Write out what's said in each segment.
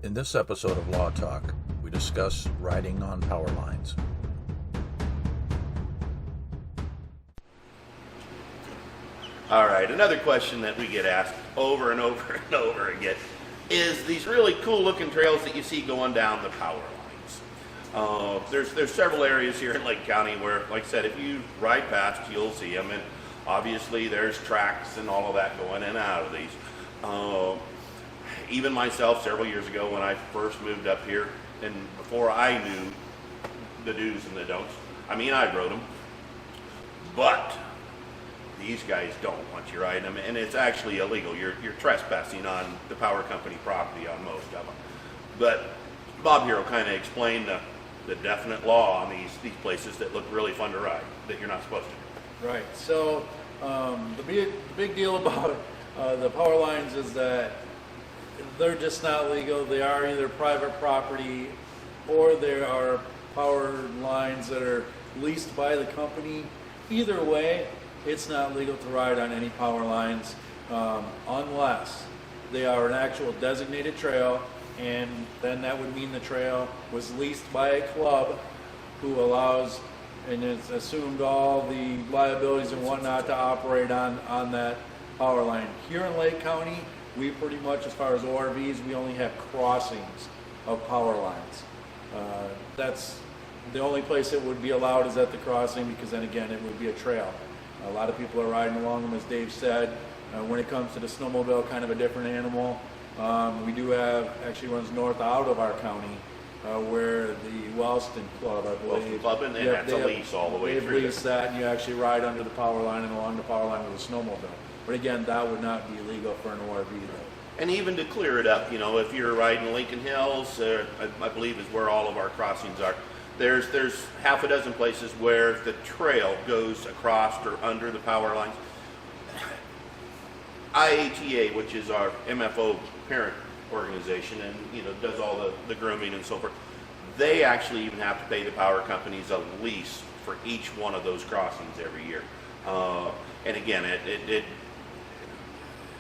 In this episode of Law Talk, we discuss riding on power lines. All right, another question that we get asked over and over and over again is these really cool looking trails that you see going down the power lines. There's several areas here in Lake County where, like I said, if you ride past, you'll see them, and obviously there's tracks and all of that going in and out of these. Even myself, several years ago when I first moved up here, and before I knew the do's and the don'ts, I mean, I rode them, but these guys don't want you riding them, and it's actually illegal. You're trespassing on the power company property on most of them. But Bob here will kind of explain the definite law on these places that look really fun to ride that you're not supposed to. Right. So the big deal about the power lines is that they're just not legal. They are either private property or there are power lines that are leased by the company. Either way, it's not legal to ride on any power lines unless they are an actual designated trail, and then that would mean the trail was leased by a club who allows and it's assumed all the liabilities and whatnot to operate on that power line. Here in Lake County, we pretty much, as far as ORVs, we only have crossings of power lines. That's the only place it would be allowed is at the crossing, because then again it would be a trail. A lot of people are riding along them, as Dave said. When it comes to the snowmobile, kind of a different animal. We do have, actually runs north out of our county, where the Wellston Club, I believe. Wellston Club, and that's a lease all the way through. They've leased that, and you actually ride under the power line and along the power line with a snowmobile. But again, that would not be legal for an ORV though. And even to clear it up, if you're riding Lincoln Hills, I believe is where all of our crossings are. There's half a dozen places where the trail goes across or under the power lines. IATA, which is our MFO parent organization and does all the grooming and so forth, they actually even have to pay the power companies a lease for each one of those crossings every year. And again, it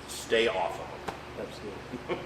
stay off of them. Absolutely.